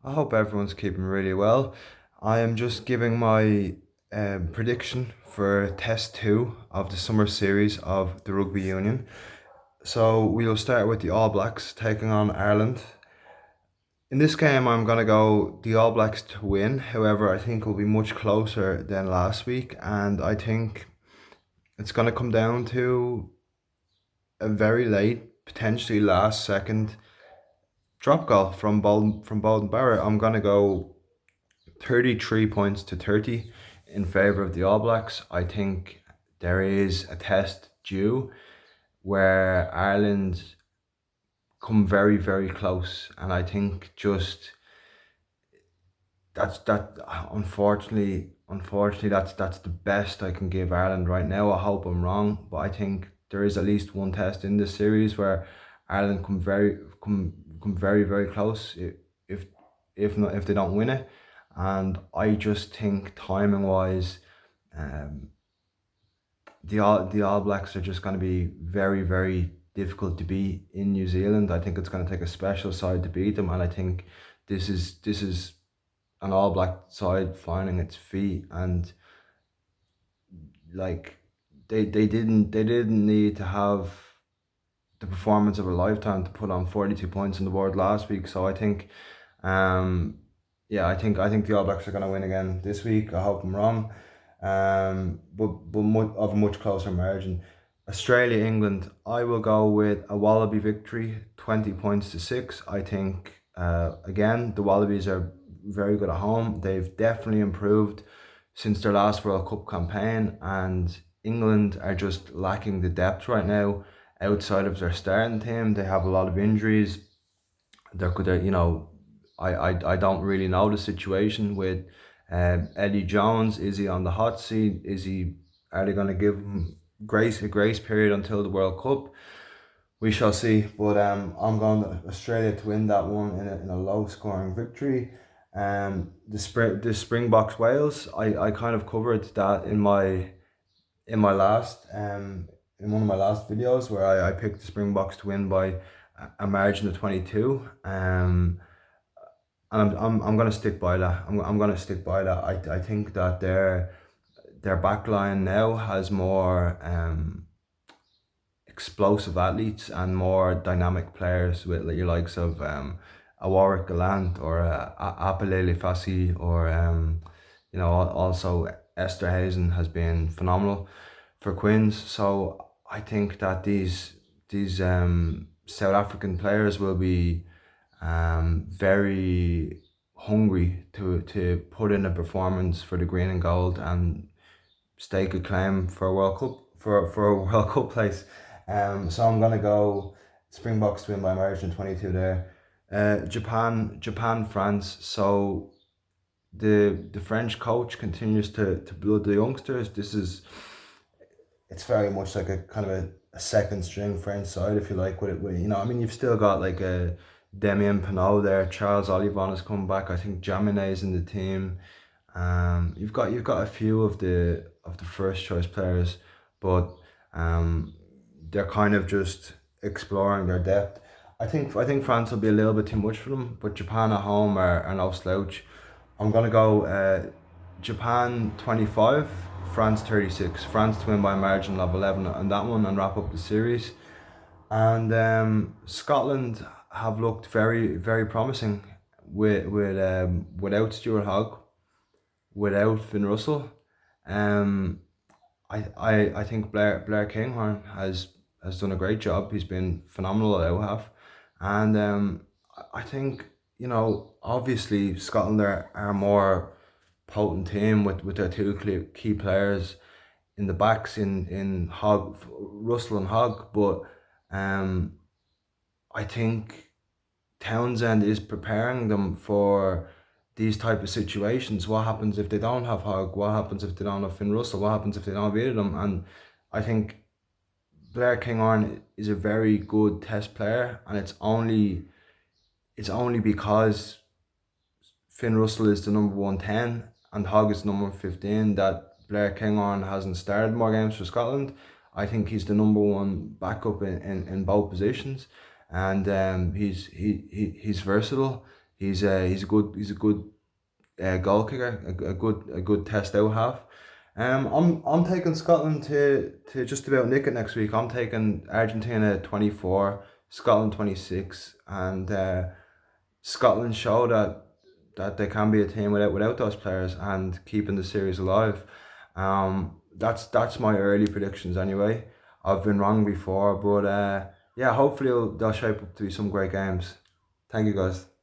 I hope everyone's keeping really well. I am just giving my prediction for Test 2 of the summer series of the Rugby Union. So we'll start with the All Blacks taking on Ireland. In this game, I'm going to go the All Blacks to win. However, I think it will be much closer than last week, and I think it's going to come down to a very late, potentially last second drop goal from Bolden Barrett. I'm going to go 33 points to 30 in favour of the All Blacks. I think there is a test due where Ireland come very, very close. And I think just that unfortunately that's the best I can give Ireland right now. I hope I'm wrong, but I think there is at least one test in this series where Ireland come very, very close if not if they don't win it. And I just think timing wise, um, the All Blacks are just going to be very, very difficult to beat in New Zealand. I think it's going to take a special side to beat them, and I think this is an All Black side finding its feet, and like they didn't need to have the performance of a lifetime to put on 42 points on the board last week. So I think, um, yeah, I think the All Blacks are going to win again this week. I hope I'm wrong, but of a much closer margin. Australia, England. I will go with a Wallaby victory, 20 points to 6. I think again the Wallabies are very good at home. They've definitely improved since their last World Cup campaign, and England are just lacking the depth right now outside of their starting team. They have a lot of injuries. They're good at, I don't really know the situation with Eddie Jones. Is he on the hot seat? Are they going to give him a grace period until the World Cup? We shall see. But I'm going to Australia to win that one in a low scoring victory. The Springboks Wales. I kind of covered that in my last in one of my last videos where I picked the Springboks to win by a margin of 22. And I'm gonna stick by that. I'm gonna stick by that. I think that their back line now has more explosive athletes and more dynamic players with your likes of a Warwick Gallant or a Apelele Fassi or also Esther Hazen has been phenomenal for Quins. So I think that these South African players will be very hungry to put in a performance for the green and gold and stake a claim for a World Cup for a World Cup place. So I'm gonna go Springboks to win by margin 22 there. Japan, France. So the French coach continues to blood the youngsters. It's very much like a kind of a second string French side, if you like. I mean, you've still got like a Damien Penaud there. Charles Olivon has come back. I think Jaminet's in the team. You've got a few of the first choice players, but they're kind of just exploring their depth. I think France will be a little bit too much for them, but Japan at home are no slouch. I'm gonna go Japan 25, France 36. France to win by a margin of 11 on that one and wrap up the series. And Scotland have looked very, very promising without Stuart Hogg, without Finn Russell. Um, I think Blair Kinghorn has done a great job. He's been phenomenal at out half, and I think obviously Scotland are a more potent team with their two key players in the backs in Hogg, Russell and Hogg, but um, I think Townsend is preparing them for these type of situations. What happens if they don't have Hogg? What happens if they don't have Finn Russell? What happens if they don't have either of them? And I think Blair Kinghorn is a very good test player, and it's only because Finn Russell is the number 110 and Hogg is number 15 that Blair Kinghorn hasn't started more games for Scotland. I think he's the number one backup in both positions, and he's versatile. He's a good goal kicker, a good test out half. I'm taking Scotland to just about nick it next week. I'm taking Argentina 24, Scotland 26, and Scotland show that they can be a team without those players and keeping the series alive. That's my early predictions anyway. I've been wrong before, but yeah, hopefully they'll shape up to be some great games. Thank you guys.